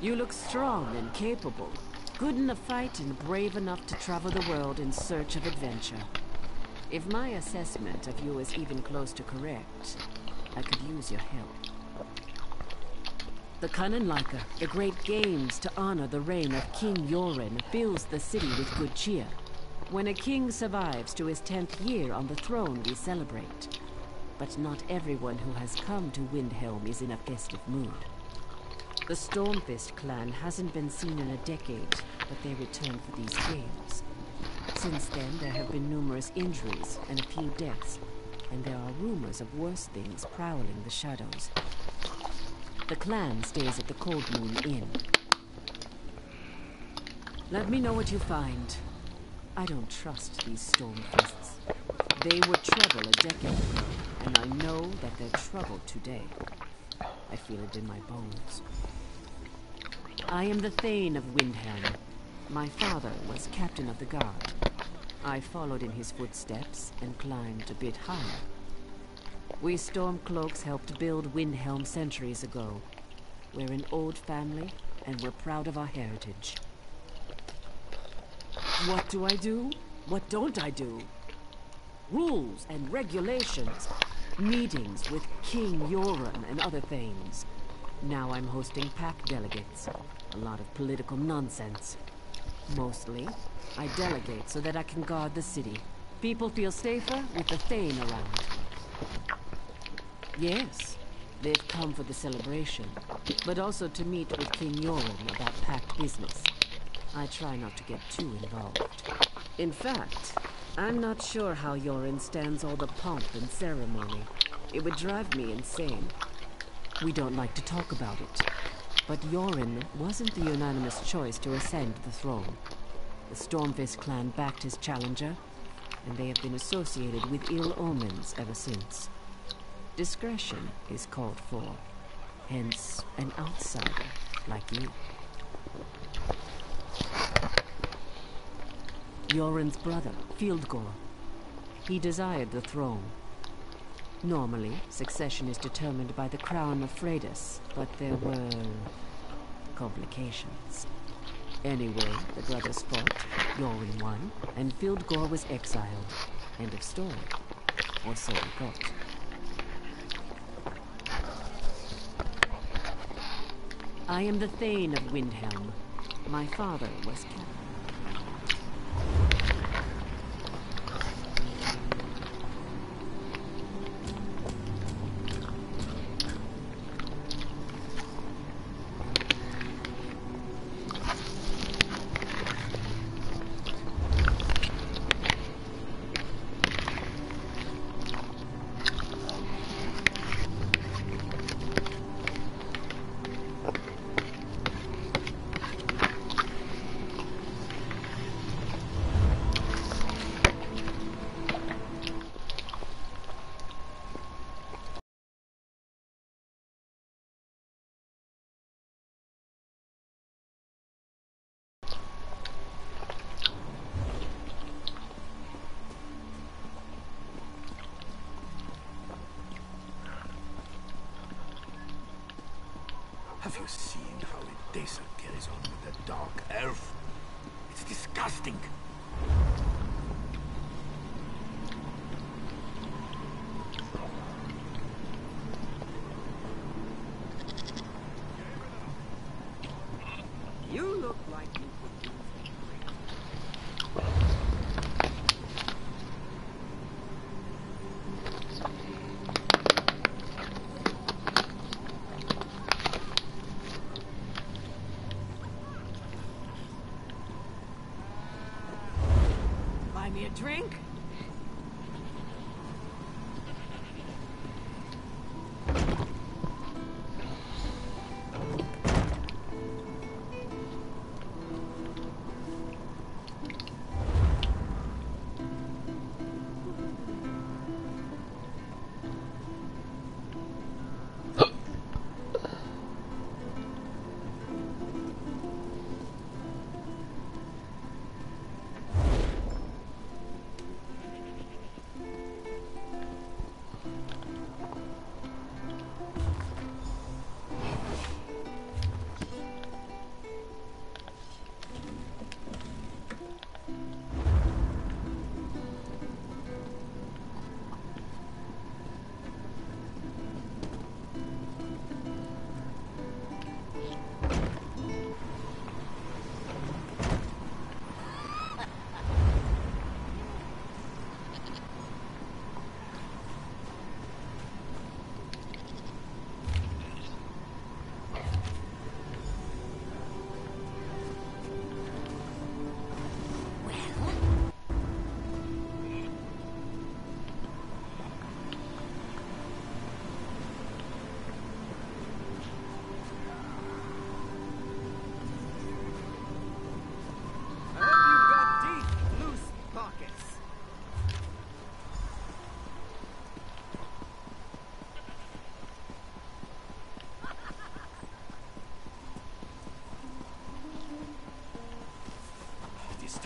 You look strong and capable. Good in a fight and brave enough to travel the world in search of adventure. If my assessment of you is even close to correct, I could use your help. The Kananlaika, the great games to honor the reign of King Yoren, fills the city with good cheer. When a king survives to his 10th year on the throne, we celebrate. But not everyone who has come to Windhelm is in a festive mood. The Stormfist clan hasn't been seen in a decade, but they returned for these games. Since then, there have been numerous injuries and a few deaths, and there are rumors of worse things prowling the shadows. The clan stays at the Cold Moon Inn. Let me know what you find. I don't trust these Stormfists. They were trouble a decade ago, and I know that they're trouble today. I feel it in my bones. I am the Thane of Windhelm. My father was captain of the guard. I followed in his footsteps and climbed a bit higher. We Stormcloaks helped build Windhelm centuries ago. We're an old family, and we're proud of our heritage. What do I do? What don't I do? Rules and regulations. Meetings with King Yoren and other Thanes. Now I'm hosting pack delegates. A lot of political nonsense. Mostly, I delegate so that I can guard the city. People feel safer with the Thane around. Yes, they've come for the celebration, but also to meet with King Yoren about packed business. I try not to get too involved. In fact, I'm not sure how Yoren stands all the pomp and ceremony. It would drive me insane. We don't like to talk about it. But Yoren wasn't the unanimous choice to ascend the throne. The Stormfist clan backed his challenger, and they have been associated with ill omens ever since. Discretion is called for, hence an outsider like you. Yoren's brother, Hrothgar. He desired the throne. Normally, succession is determined by the crown of Freydis, but there were complications. Anyway, the brothers fought, Yoren won, and Hrothgar was exiled. End of story. Or so we thought. I am the Thane of Windhelm. My father was captain. Have you seen how Idesa carries on with that dark elf? It's disgusting. You look like you could use me a drink?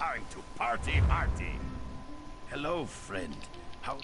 time to party. Hello, friend. How...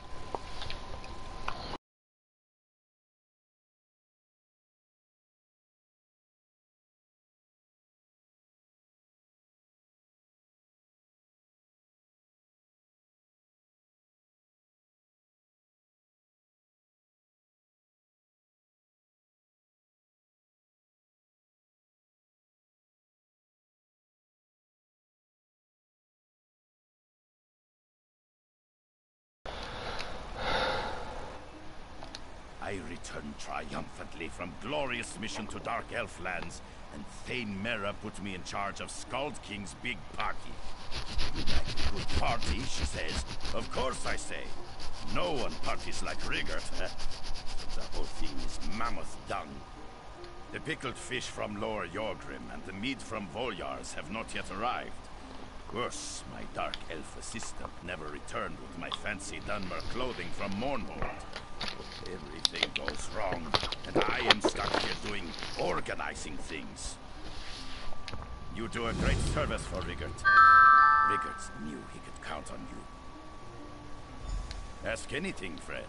I return triumphantly from glorious mission to Dark Elf lands, and Thane Mera put me in charge of Skald King's big party. You like a good party, she says. Of course I say. No one parties like Rigert. The whole thing is mammoth dung. The pickled fish from Lower Jorgrim and the meat from Voljars have not yet arrived. Worse, my Dark Elf assistant never returned with my fancy Dunmer clothing from Mournhold. Everything goes wrong, and I am stuck here doing organizing things. You do a great service for Rigert. Rigert knew he could count on you. Ask anything, friend.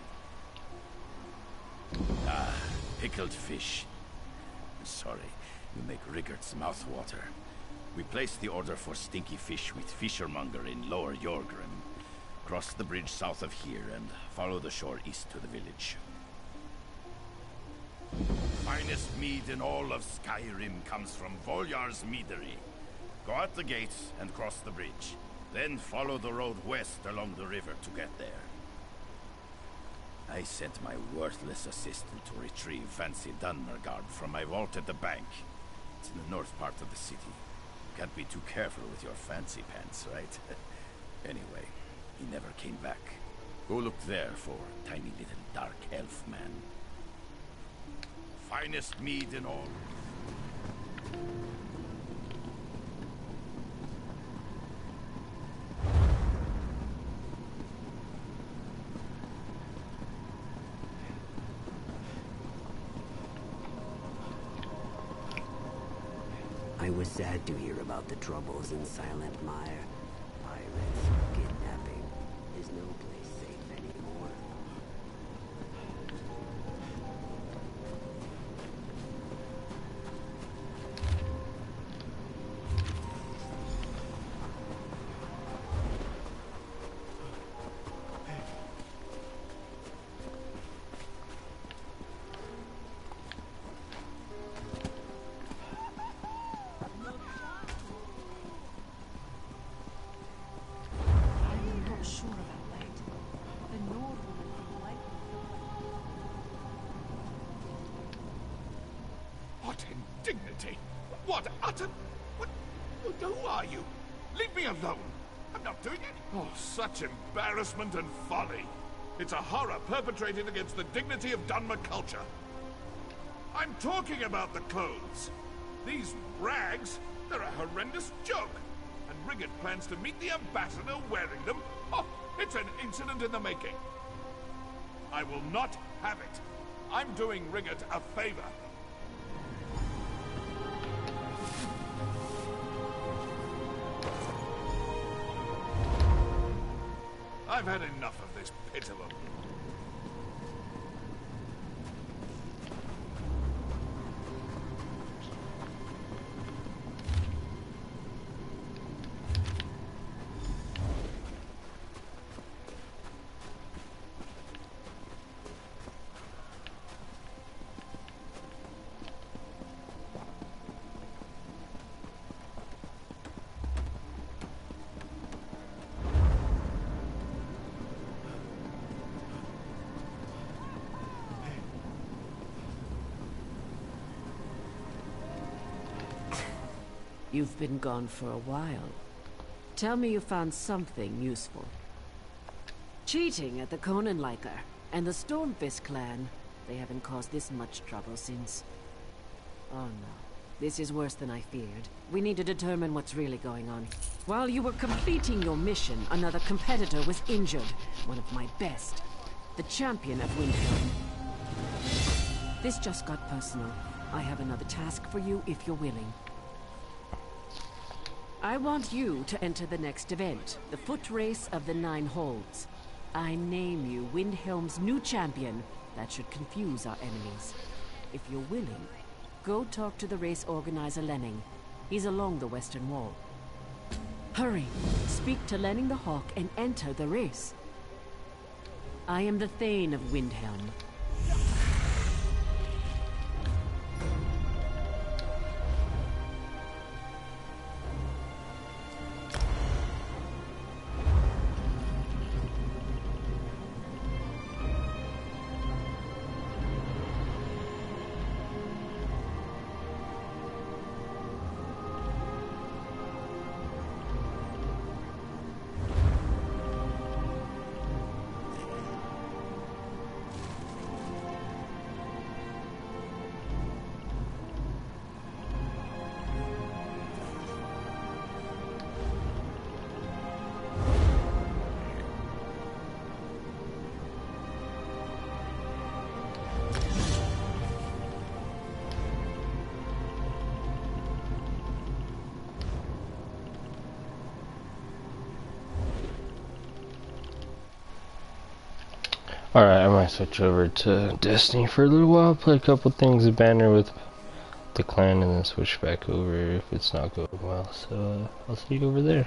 Ah, pickled fish. Sorry, you make Rigert's mouth water. We placed the order for stinky fish with Fishermonger in Lower Jorgrim. Cross the bridge south of here and follow the shore east to the village. Finest mead in all of Skyrim comes from Voljar's meadery. Go out the gates and cross the bridge. Then follow the road west along the river to get there. I sent my worthless assistant to retrieve fancy Dunmergard from my vault at the bank. It's in the north part of the city. Can't be too careful with your fancy pants, right? Anyway, he never came back. Go look there for tiny little dark elf man. Finest mead in all. I was sad to hear about the troubles in Silent Mire. Pirates, kidnapping. There's no place safe anymore. Indignity! What utter... What... Who are you? Leave me alone! I'm not doing it! Oh, such embarrassment and folly! It's a horror perpetrated against the dignity of Dunmer culture. I'm talking about the clothes. These rags, they're a horrendous joke. And Rigert plans to meet the ambassador wearing them. Oh, it's an incident in the making. I will not have it. I'm doing Rigert a favor. I've had enough of this pit of a... You've been gone for a while. Tell me you found something useful. Cheating at the Conanliker and the Stormfist clan. They haven't caused this much trouble since... Oh no. This is worse than I feared. We need to determine what's really going on. While you were completing your mission, another competitor was injured. One of my best. The champion of Windhelm. This just got personal. I have another task for you if you're willing. I want you to enter the next event, the foot race of the 9 Holds. I name you Windhelm's new champion. That should confuse our enemies. If you're willing, go talk to the race organizer Lenning. He's along the western wall. Hurry! Speak to Lenning the Hawk and enter the race. I am the Thane of Windhelm. Alright, I might switch over to Destiny for a little while, play a couple things of Banner with the clan, and then switch back over if it's not going well. So I'll see you over there.